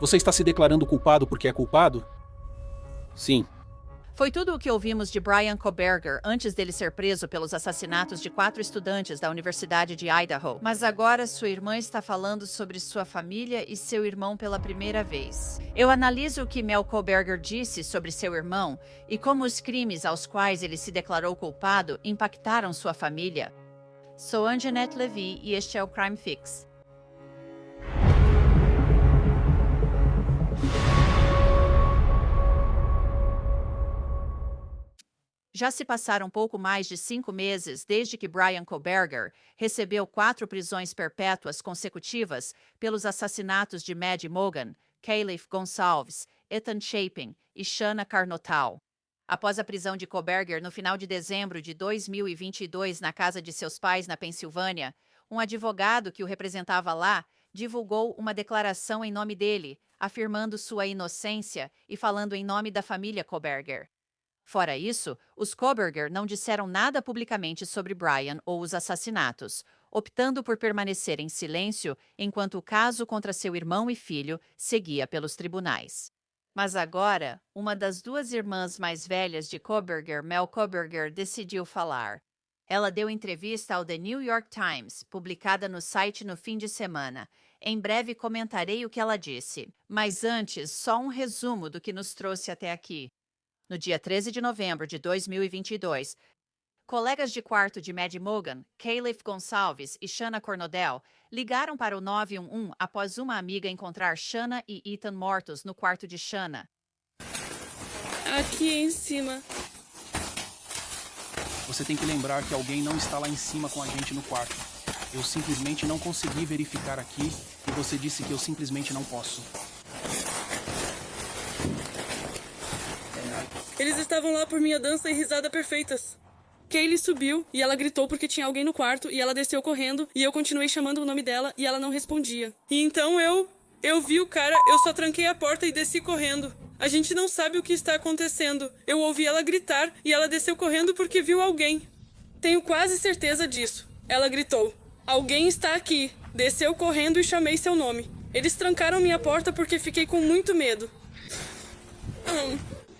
Você está se declarando culpado porque é culpado? Sim. Foi tudo o que ouvimos de Bryan Kohberger antes dele ser preso pelos assassinatos de 4 estudantes da Universidade de Idaho. Mas agora sua irmã está falando sobre sua família e seu irmão pela primeira vez. Eu analiso o que Mel Kohberger disse sobre seu irmão e como os crimes aos quais ele se declarou culpado impactaram sua família. Sou Anjanette Levy e este é o Crime Fix. Já se passaram pouco mais de 5 meses desde que Bryan Kohberger recebeu 4 prisões perpétuas consecutivas pelos assassinatos de Maddie Mogen, Kalief Gonçalves, Ethan Chapin e Shanna Carnotal. Após a prisão de Kohberger no final de dezembro de 2022 na casa de seus pais na Pensilvânia, um advogado que o representava lá divulgou uma declaração em nome dele, afirmando sua inocência e falando em nome da família Kohberger. Fora isso, os Kohberger não disseram nada publicamente sobre Bryan ou os assassinatos, optando por permanecer em silêncio enquanto o caso contra seu irmão e filho seguia pelos tribunais. Mas agora, uma das 2 irmãs mais velhas de Kohberger, Mel Kohberger, decidiu falar. Ela deu entrevista ao The New York Times, publicada no site no fim de semana. Em breve comentarei o que ela disse. Mas antes, só um resumo do que nos trouxe até aqui. No dia 13 de novembro de 2022, colegas de quarto de Maddie Mogen, Kalief Gonçalves e Shanna Cornodell ligaram para o 911 após uma amiga encontrar Shanna e Ethan mortos no quarto de Shanna. Aqui em cima. Você tem que lembrar que alguém não está lá em cima com a gente no quarto. Eu simplesmente não consegui verificar aqui e você disse que eu simplesmente não posso. Eles estavam lá por minha dança e risada perfeitas. Kaylee subiu e ela gritou porque tinha alguém no quarto e ela desceu correndo e eu continuei chamando o nome dela e ela não respondia. E então eu vi o cara, eu só tranquei a porta e desci correndo. A gente não sabe o que está acontecendo. Eu ouvi ela gritar e ela desceu correndo porque viu alguém. Tenho quase certeza disso. Ela gritou: "Alguém está aqui." Desceu correndo e chamei seu nome. Eles trancaram minha porta porque fiquei com muito medo.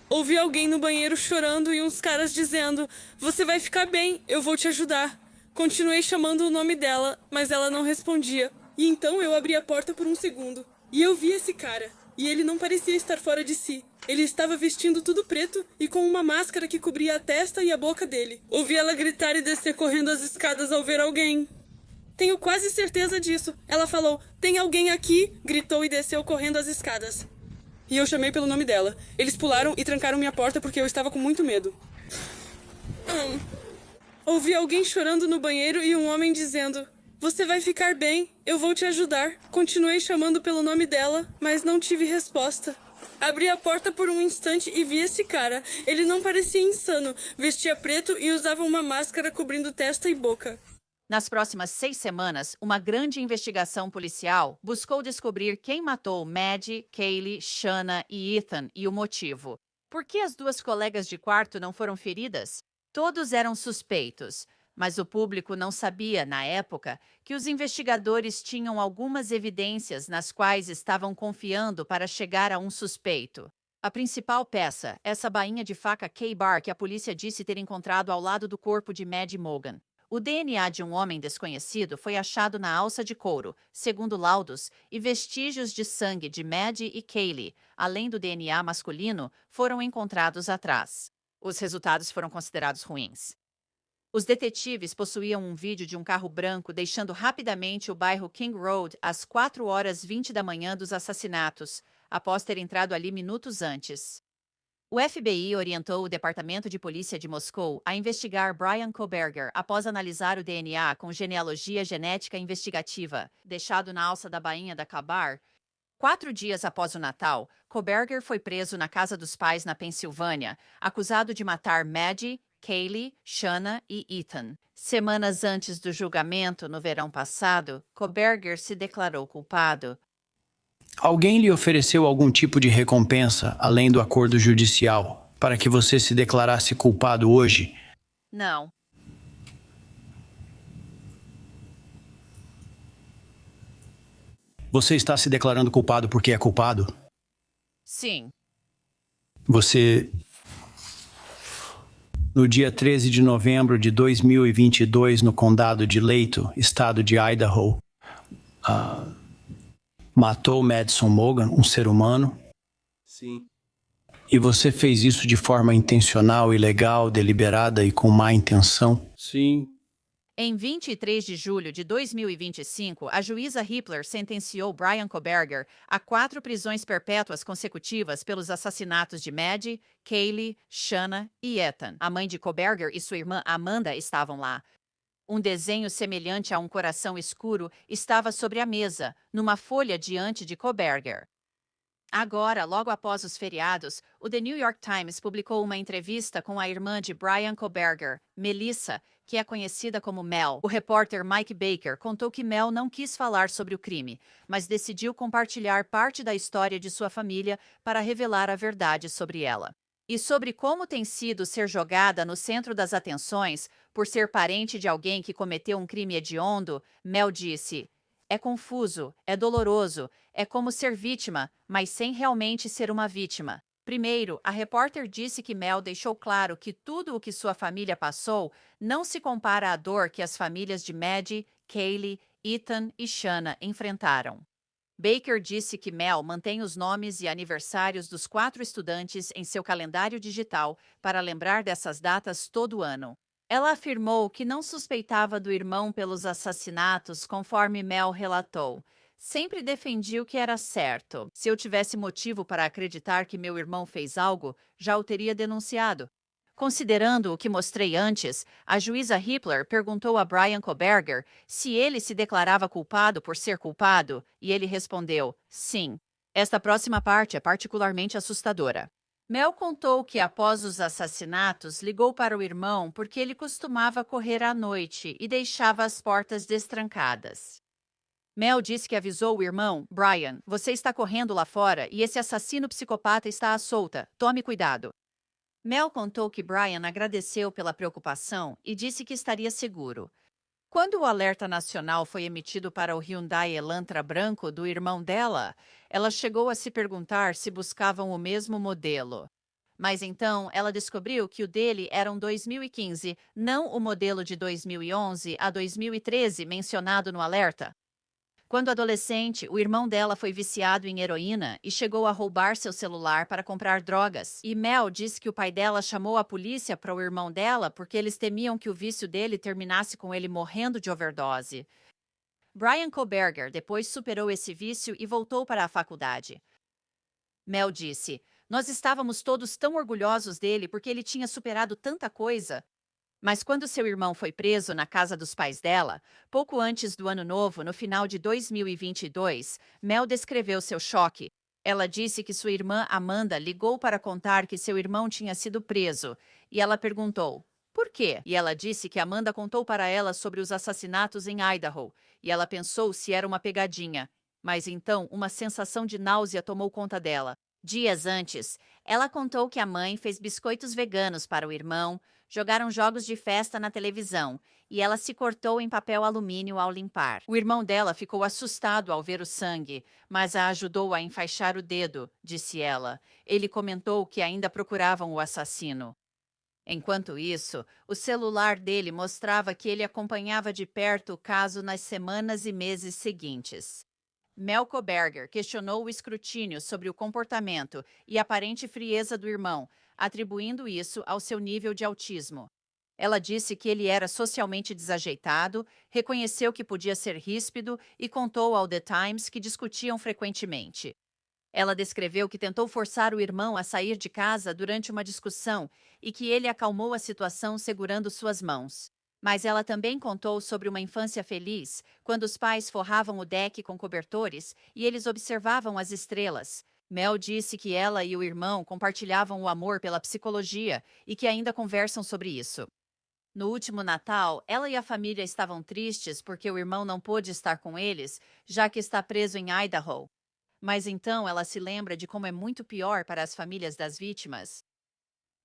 Ouvi alguém no banheiro chorando e uns caras dizendo: "Você vai ficar bem, eu vou te ajudar." Continuei chamando o nome dela, mas ela não respondia. E então eu abri a porta por um segundo. E eu vi esse cara. E ele não parecia estar fora de si. Ele estava vestindo tudo preto e com uma máscara que cobria a testa e a boca dele. Ouvi ela gritar e descer correndo as escadas ao ver alguém. Tenho quase certeza disso. Ela falou: "Tem alguém aqui?" Gritou e desceu correndo as escadas. E eu chamei pelo nome dela. Eles pularam e trancaram minha porta porque eu estava com muito medo. Ouvi alguém chorando no banheiro e um homem dizendo: "Você vai ficar bem, eu vou te ajudar." Continuei chamando pelo nome dela, mas não tive resposta. Abri a porta por um instante e vi esse cara. Ele não parecia insano, vestia preto e usava uma máscara cobrindo testa e boca. Nas próximas 6 semanas, uma grande investigação policial buscou descobrir quem matou Maddie, Kaylee, Shanna e Ethan e o motivo. Por que as 2 colegas de quarto não foram feridas? Todos eram suspeitos, mas o público não sabia, na época, que os investigadores tinham algumas evidências nas quais estavam confiando para chegar a um suspeito. A principal peça, essa bainha de faca K-Bar que a polícia disse ter encontrado ao lado do corpo de Maddie Mogen. O DNA de um homem desconhecido foi achado na alça de couro, segundo laudos, e vestígios de sangue de Maddie e Kaylee, além do DNA masculino, foram encontrados atrás. Os resultados foram considerados ruins. Os detetives possuíam um vídeo de um carro branco deixando rapidamente o bairro King Road às 4h20 da manhã dos assassinatos, após ter entrado ali minutos antes. O FBI orientou o Departamento de Polícia de Moscou a investigar Bryan Kohberger após analisar o DNA com genealogia genética investigativa, deixado na alça da bainha da K-Bar. 4 dias após o Natal, Kohberger foi preso na casa dos pais na Pensilvânia, acusado de matar Maddie, Kaylee, Shanna e Ethan. Semanas antes do julgamento, no verão passado, Kohberger se declarou culpado. Alguém lhe ofereceu algum tipo de recompensa, além do acordo judicial, para que você se declarasse culpado hoje? Não. Você está se declarando culpado porque é culpado? Sim. Você... No dia 13 de novembro de 2022, no condado de Leito, estado de Idaho, matou Madison Mogan, um ser humano? Sim. E você fez isso de forma intencional, ilegal, deliberada e com má intenção? Sim. Em 23 de julho de 2025, a juíza Hippler sentenciou Brian Koberger a 4 prisões perpétuas consecutivas pelos assassinatos de Maddie, Kaylee, Shanna e Ethan. A mãe de Koberger e sua irmã Amanda estavam lá. Um desenho semelhante a um coração escuro estava sobre a mesa, numa folha diante de Koberger. Agora, logo após os feriados, o The New York Times publicou uma entrevista com a irmã de Brian Koberger, Melissa, que é conhecida como Mel. O repórter Mike Baker contou que Mel não quis falar sobre o crime, mas decidiu compartilhar parte da história de sua família para revelar a verdade sobre ela. E sobre como tem sido ser jogada no centro das atenções por ser parente de alguém que cometeu um crime hediondo, Mel disse: "É confuso, é doloroso, é como ser vítima, mas sem realmente ser uma vítima." Primeiro, a repórter disse que Mel deixou claro que tudo o que sua família passou não se compara à dor que as famílias de Maddie, Kaylee, Ethan e Shanna enfrentaram. Baker disse que Mel mantém os nomes e aniversários dos 4 estudantes em seu calendário digital para lembrar dessas datas todo ano. Ela afirmou que não suspeitava do irmão pelos assassinatos, conforme Mel relatou. Sempre defendi o que era certo. Se eu tivesse motivo para acreditar que meu irmão fez algo, já o teria denunciado. Considerando o que mostrei antes, a juíza Hippler perguntou a Brian Koberger se ele se declarava culpado por ser culpado, e ele respondeu: sim. Esta próxima parte é particularmente assustadora. Mel contou que, após os assassinatos, ligou para o irmão porque ele costumava correr à noite e deixava as portas destrancadas. Mel disse que avisou o irmão: Brian, você está correndo lá fora e esse assassino psicopata está à solta. Tome cuidado. Mel contou que Brian agradeceu pela preocupação e disse que estaria seguro. Quando o alerta nacional foi emitido para o Hyundai Elantra branco do irmão dela, ela chegou a se perguntar se buscavam o mesmo modelo. Mas então ela descobriu que o dele era um 2015, não o modelo de 2011 a 2013 mencionado no alerta. Quando adolescente, o irmão dela foi viciado em heroína e chegou a roubar seu celular para comprar drogas. E Mel disse que o pai dela chamou a polícia para o irmão dela porque eles temiam que o vício dele terminasse com ele morrendo de overdose. Brian Koberger depois superou esse vício e voltou para a faculdade. Mel disse: nós estávamos todos tão orgulhosos dele porque ele tinha superado tanta coisa. Mas quando seu irmão foi preso na casa dos pais dela, pouco antes do ano novo, no final de 2022, Mel descreveu seu choque. Ela disse que sua irmã Amanda ligou para contar que seu irmão tinha sido preso, e ela perguntou: por quê? E ela disse que Amanda contou para ela sobre os assassinatos em Idaho, e ela pensou se era uma pegadinha. Mas então uma sensação de náusea tomou conta dela. Dias antes, ela contou que a mãe fez biscoitos veganos para o irmão, jogaram jogos de festa na televisão e ela se cortou em papel alumínio ao limpar. O irmão dela ficou assustado ao ver o sangue, mas a ajudou a enfaixar o dedo, disse ela. Ele comentou que ainda procuravam o assassino. Enquanto isso, o celular dele mostrava que ele acompanhava de perto o caso nas semanas e meses seguintes. Mel Koberger questionou o escrutínio sobre o comportamento e aparente frieza do irmão, atribuindo isso ao seu nível de autismo. Ela disse que ele era socialmente desajeitado, reconheceu que podia ser ríspido e contou ao The Times que discutiam frequentemente. Ela descreveu que tentou forçar o irmão a sair de casa durante uma discussão e que ele acalmou a situação segurando suas mãos. Mas ela também contou sobre uma infância feliz, quando os pais forravam o deck com cobertores e eles observavam as estrelas. Mel disse que ela e o irmão compartilhavam o amor pela psicologia e que ainda conversam sobre isso. No último Natal, ela e a família estavam tristes porque o irmão não pôde estar com eles, já que está preso em Idaho. Mas então ela se lembra de como é muito pior para as famílias das vítimas.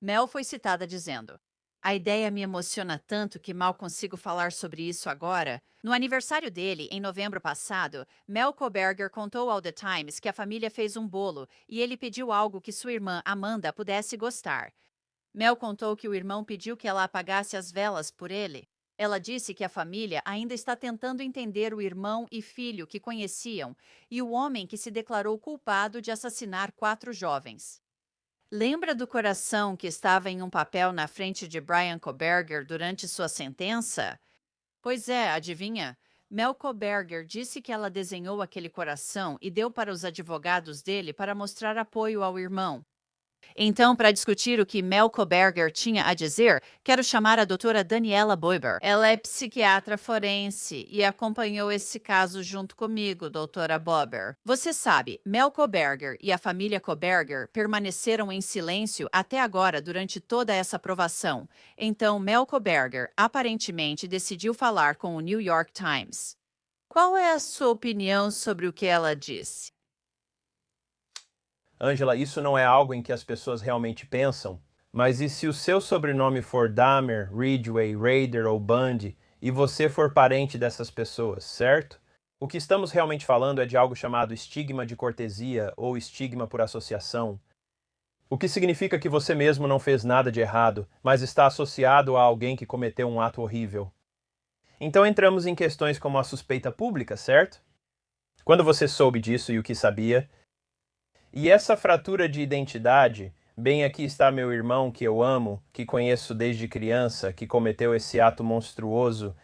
Mel foi citada dizendo: A ideia me emociona tanto que mal consigo falar sobre isso agora. No aniversário dele, em novembro passado, Mel Koberger contou ao The Times que a família fez um bolo e ele pediu algo que sua irmã Amanda pudesse gostar. Mel contou que o irmão pediu que ela apagasse as velas por ele. Ela disse que a família ainda está tentando entender o irmão e filho que conheciam e o homem que se declarou culpado de assassinar 4 jovens. Lembra do coração que estava em um papel na frente de Brian Koberger durante sua sentença? Pois é, adivinha? Mel Koberger disse que ela desenhou aquele coração e deu para os advogados dele para mostrar apoio ao irmão. Então, para discutir o que Mel Koberger tinha a dizer, quero chamar a doutora Daniela Boiber. Ela é psiquiatra forense e acompanhou esse caso junto comigo, doutora Boiber. Você sabe, Mel Koberger e a família Koberger permaneceram em silêncio até agora durante toda essa aprovação. Então, Mel Koberger aparentemente decidiu falar com o New York Times. Qual é a sua opinião sobre o que ela disse? Angela, isso não é algo em que as pessoas realmente pensam? Mas e se o seu sobrenome for Dahmer, Ridgway, Rader ou Bundy e você for parente dessas pessoas, certo? O que estamos realmente falando é de algo chamado estigma de cortesia ou estigma por associação. O que significa que você mesmo não fez nada de errado, mas está associado a alguém que cometeu um ato horrível. Então entramos em questões como a suspeita pública, certo? Quando você soube disso e o que sabia. E essa fratura de identidade, bem aqui está meu irmão que eu amo, que conheço desde criança, que cometeu esse ato monstruoso.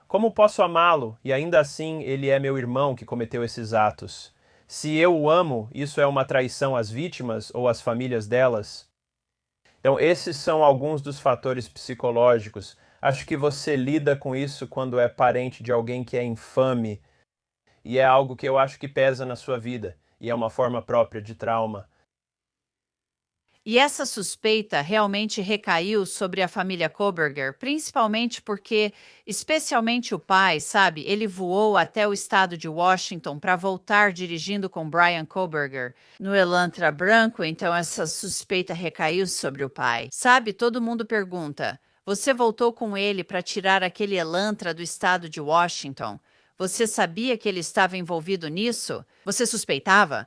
Como posso amá-lo e ainda assim ele é meu irmão que cometeu esses atos? Se eu o amo, isso é uma traição às vítimas ou às famílias delas? Então, esses são alguns dos fatores psicológicos. Acho que você lida com isso quando é parente de alguém que é infame. E é algo que eu acho que pesa na sua vida. E é uma forma própria de trauma. E essa suspeita realmente recaiu sobre a família Koberger, principalmente porque, especialmente o pai, sabe, ele voou até o estado de Washington para voltar dirigindo com Brian Koberger no Elantra branco, então essa suspeita recaiu sobre o pai. Sabe, todo mundo pergunta, você voltou com ele para tirar aquele Elantra do estado de Washington? Você sabia que ele estava envolvido nisso? Você suspeitava?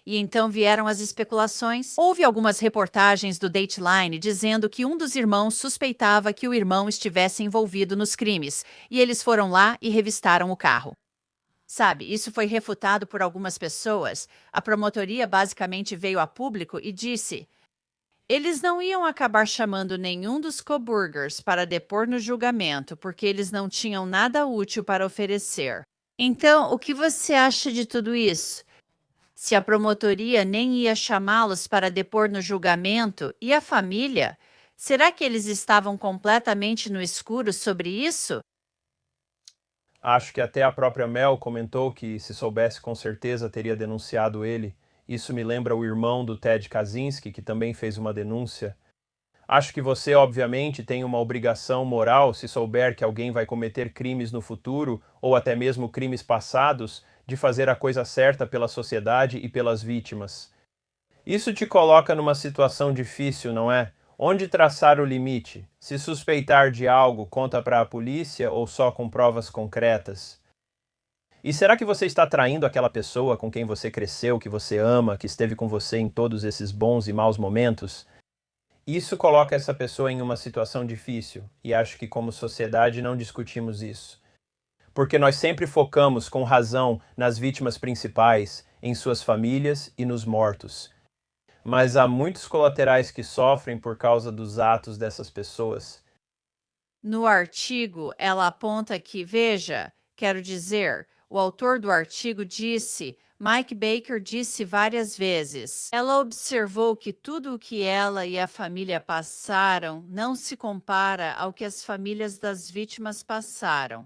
E então vieram as especulações. Houve algumas reportagens do Dateline dizendo que um dos irmãos suspeitava que o irmão estivesse envolvido nos crimes, e eles foram lá e revistaram o carro. Sabe, isso foi refutado por algumas pessoas. A promotoria basicamente veio a público e disse: eles não iam acabar chamando nenhum dos Kobergers para depor no julgamento, porque eles não tinham nada útil para oferecer. Então, o que você acha de tudo isso? Se a promotoria nem ia chamá-los para depor no julgamento, e a família? Será que eles estavam completamente no escuro sobre isso? Acho que até a própria Mel comentou que, se soubesse com certeza, teria denunciado ele. Isso me lembra o irmão do Ted Kaczynski, que também fez uma denúncia. Acho que você, obviamente, tem uma obrigação moral, se souber que alguém vai cometer crimes no futuro, ou até mesmo crimes passados, de fazer a coisa certa pela sociedade e pelas vítimas. Isso te coloca numa situação difícil, não é? Onde traçar o limite? Se suspeitar de algo, conta para a polícia ou só com provas concretas? E será que você está traindo aquela pessoa com quem você cresceu, que você ama, que esteve com você em todos esses bons e maus momentos? Isso coloca essa pessoa em uma situação difícil, e acho que como sociedade não discutimos isso. Porque nós sempre focamos com razão nas vítimas principais, em suas famílias e nos mortos. Mas há muitos colaterais que sofrem por causa dos atos dessas pessoas. No artigo, ela aponta que, veja, quero dizer, o autor do artigo disse, Mike Baker disse várias vezes. Ela observou que tudo o que ela e a família passaram não se compara ao que as famílias das vítimas passaram.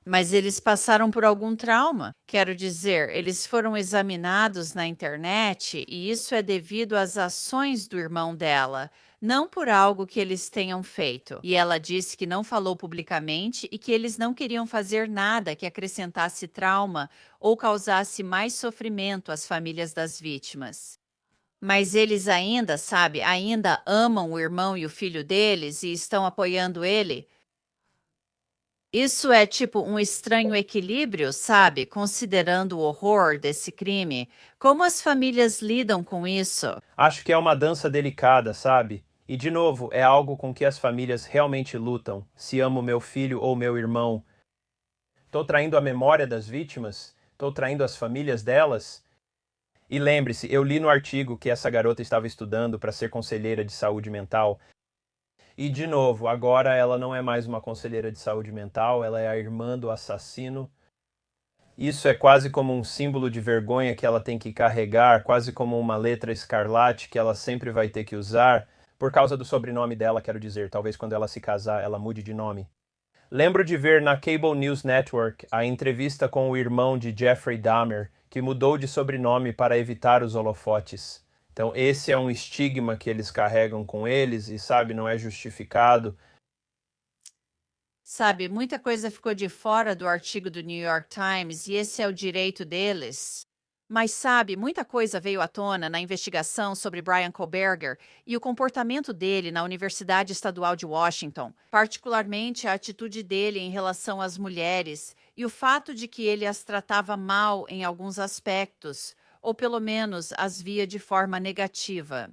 Mas eles passaram por algum trauma. Quero dizer, eles foram examinados na internet e isso é devido às ações do irmão dela, não por algo que eles tenham feito. E ela disse que não falou publicamente e que eles não queriam fazer nada que acrescentasse trauma ou causasse mais sofrimento às famílias das vítimas. Mas eles ainda, sabe, ainda amam o irmão e o filho deles e estão apoiando ele. Isso é tipo um estranho equilíbrio, sabe? Considerando o horror desse crime. Como as famílias lidam com isso? Acho que é uma dança delicada, sabe? E, de novo, é algo com que as famílias realmente lutam. Se amo meu filho ou meu irmão, estou traindo a memória das vítimas? Estou traindo as famílias delas? E lembre-se, eu li no artigo que essa garota estava estudando para ser conselheira de saúde mental. E, de novo, agora ela não é mais uma conselheira de saúde mental, ela é a irmã do assassino. Isso é quase como um símbolo de vergonha que ela tem que carregar, quase como uma letra escarlate que ela sempre vai ter que usar, por causa do sobrenome dela, quero dizer. Talvez quando ela se casar, ela mude de nome. Lembro de ver na Cable News Network a entrevista com o irmão de Jeffrey Dahmer, que mudou de sobrenome para evitar os holofotes. Então, esse é um estigma que eles carregam com eles e, sabe, não é justificado. Sabe, muita coisa ficou de fora do artigo do New York Times e esse é o direito deles. Mas sabe, muita coisa veio à tona na investigação sobre Brian Koberger e o comportamento dele na Universidade Estadual de Washington, particularmente a atitude dele em relação às mulheres e o fato de que ele as tratava mal em alguns aspectos, ou pelo menos as via de forma negativa.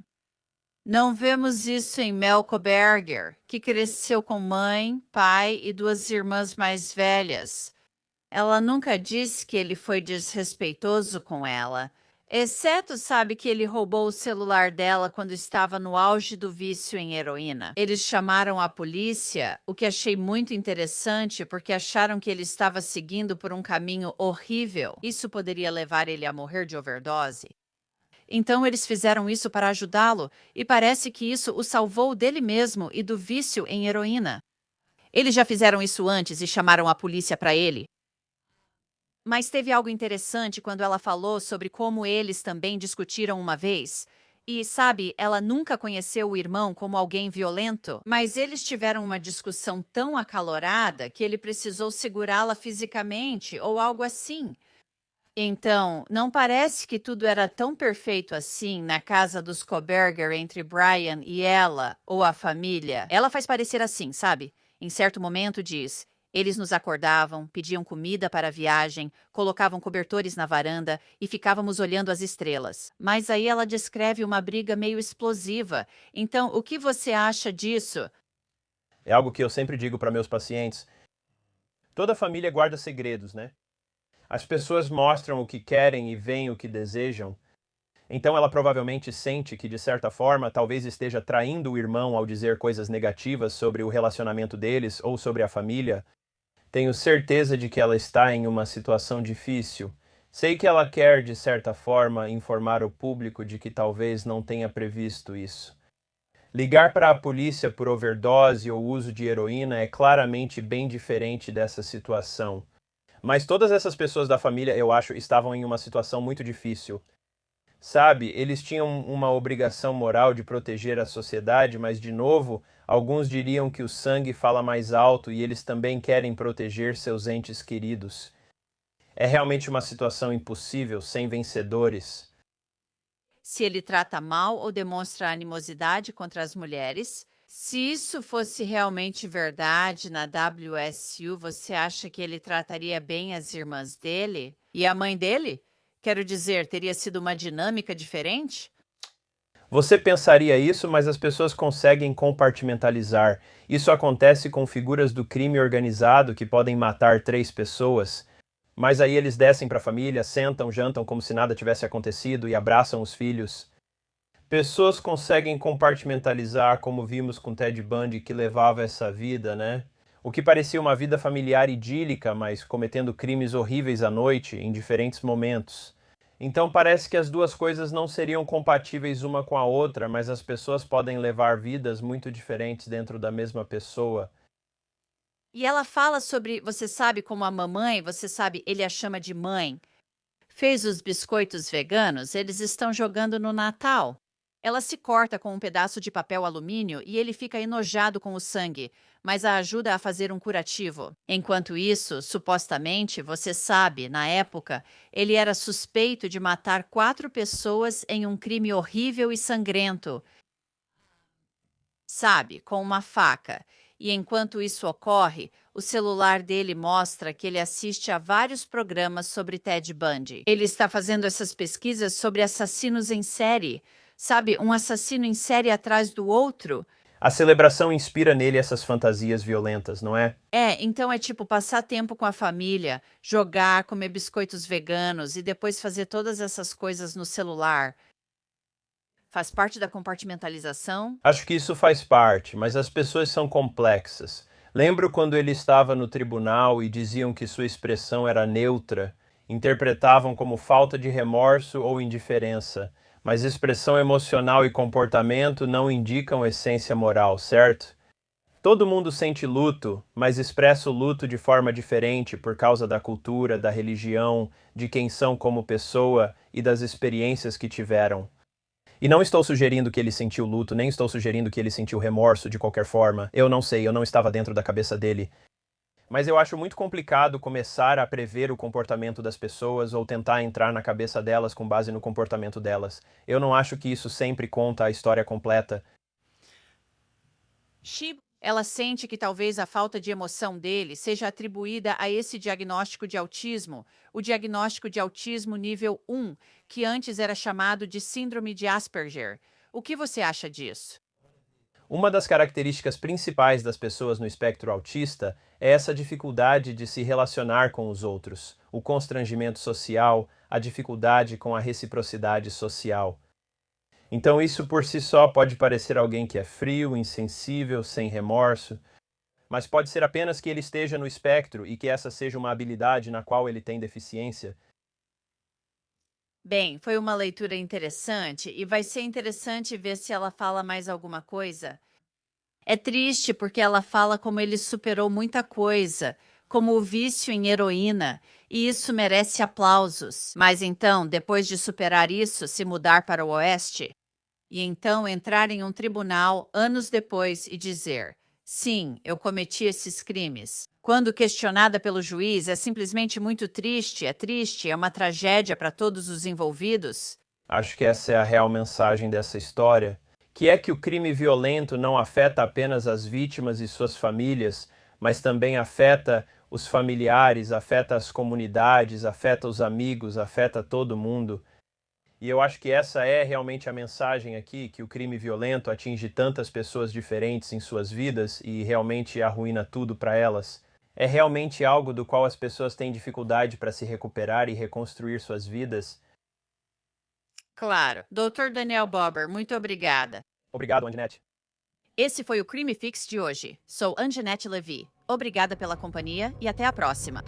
Não vemos isso em Mel Koberger, que cresceu com mãe, pai e duas irmãs mais velhas. Ela nunca disse que ele foi desrespeitoso com ela, exceto sabe que ele roubou o celular dela quando estava no auge do vício em heroína. Eles chamaram a polícia, o que achei muito interessante porque acharam que ele estava seguindo por um caminho horrível. Isso poderia levar ele a morrer de overdose. Então eles fizeram isso para ajudá-lo e parece que isso o salvou dele mesmo e do vício em heroína. Eles já fizeram isso antes e chamaram a polícia para ele. Mas teve algo interessante quando ela falou sobre como eles também discutiram uma vez. E, sabe, ela nunca conheceu o irmão como alguém violento, mas eles tiveram uma discussão tão acalorada que ele precisou segurá-la fisicamente ou algo assim. Então, não parece que tudo era tão perfeito assim na casa dos Koberger entre Brian e ela, ou a família. Ela faz parecer assim, sabe? Em certo momento diz: eles nos acordavam, pediam comida para a viagem, colocavam cobertores na varanda e ficávamos olhando as estrelas. Mas aí ela descreve uma briga meio explosiva. Então, o que você acha disso? É algo que eu sempre digo para meus pacientes. Toda família guarda segredos, né? As pessoas mostram o que querem e veem o que desejam. Então ela provavelmente sente que, de certa forma, talvez esteja traindo o irmão ao dizer coisas negativas sobre o relacionamento deles ou sobre a família. Tenho certeza de que ela está em uma situação difícil. Sei que ela quer, de certa forma, informar o público de que talvez não tenha previsto isso. Ligar para a polícia por overdose ou uso de heroína é claramente bem diferente dessa situação. Mas todas essas pessoas da família, eu acho, estavam em uma situação muito difícil. Sabe, eles tinham uma obrigação moral de proteger a sociedade, mas, de novo, alguns diriam que o sangue fala mais alto e eles também querem proteger seus entes queridos. É realmente uma situação impossível, sem vencedores. Se ele trata mal ou demonstra animosidade contra as mulheres. Se isso fosse realmente verdade na WSU, você acha que ele trataria bem as irmãs dele? E a mãe dele? Quero dizer, teria sido uma dinâmica diferente? Você pensaria isso, mas as pessoas conseguem compartimentalizar. Isso acontece com figuras do crime organizado que podem matar 3 pessoas. Mas aí eles descem para a família, sentam, jantam como se nada tivesse acontecido e abraçam os filhos. Pessoas conseguem compartimentalizar, como vimos com Ted Bundy, que levava essa vida, né? O que parecia uma vida familiar idílica, mas cometendo crimes horríveis à noite, em diferentes momentos. Então parece que as duas coisas não seriam compatíveis uma com a outra, mas as pessoas podem levar vidas muito diferentes dentro da mesma pessoa. E ela fala sobre, você sabe como a mamãe, você sabe, ele a chama de mãe, fez os biscoitos veganos, eles estão jogando no Natal. Ela se corta com um pedaço de papel alumínio e ele fica enojado com o sangue, mas a ajuda a fazer um curativo. Enquanto isso, supostamente, você sabe, na época, ele era suspeito de matar 4 pessoas em um crime horrível e sangrento, sabe, com uma faca. E enquanto isso ocorre, o celular dele mostra que ele assiste a vários programas sobre Ted Bundy. Ele está fazendo essas pesquisas sobre assassinos em série. Sabe, um assassino em série atrás do outro. A celebração inspira nele essas fantasias violentas, não é? Então é tipo passar tempo com a família, jogar, comer biscoitos veganos e depois fazer todas essas coisas no celular. Faz parte da compartimentalização? Acho que isso faz parte, mas as pessoas são complexas. Lembro quando ele estava no tribunal e diziam que sua expressão era neutra, interpretavam como falta de remorso ou indiferença, mas expressão emocional e comportamento não indicam essência moral, certo? Todo mundo sente luto, mas expressa o luto de forma diferente por causa da cultura, da religião, de quem são como pessoa e das experiências que tiveram. E não estou sugerindo que ele sentiu luto, nem estou sugerindo que ele sentiu remorso de qualquer forma. Eu não sei, eu não estava dentro da cabeça dele. Mas eu acho muito complicado começar a prever o comportamento das pessoas ou tentar entrar na cabeça delas com base no comportamento delas. Eu não acho que isso sempre conta a história completa. Ela sente que talvez a falta de emoção dele seja atribuída a esse diagnóstico de autismo, o diagnóstico de autismo nível 1, que antes era chamado de síndrome de Asperger. O que você acha disso? Uma das características principais das pessoas no espectro autista é essa dificuldade de se relacionar com os outros, o constrangimento social, a dificuldade com a reciprocidade social. Então isso por si só pode parecer alguém que é frio, insensível, sem remorso, mas pode ser apenas que ele esteja no espectro e que essa seja uma habilidade na qual ele tem deficiência. Bem, foi uma leitura interessante e vai ser interessante ver se ela fala mais alguma coisa. É triste porque ela fala como ele superou muita coisa, como o vício em heroína, e isso merece aplausos. Mas então, depois de superar isso, se mudar para o Oeste, e então entrar em um tribunal anos depois e dizer: sim, eu cometi esses crimes. Quando questionada pelo juiz, é simplesmente muito triste, é uma tragédia para todos os envolvidos. Acho que essa é a real mensagem dessa história, que é que o crime violento não afeta apenas as vítimas e suas famílias, mas também afeta os familiares, afeta as comunidades, afeta os amigos, afeta todo mundo. E eu acho que essa é realmente a mensagem aqui, que o crime violento atinge tantas pessoas diferentes em suas vidas e realmente arruína tudo para elas. É realmente algo do qual as pessoas têm dificuldade para se recuperar e reconstruir suas vidas. Claro. Dr. Daniel Bobber, muito obrigada. Obrigado, Anjanette. Esse foi o Crime Fix de hoje. Sou Anjanette Levy. Obrigada pela companhia e até a próxima.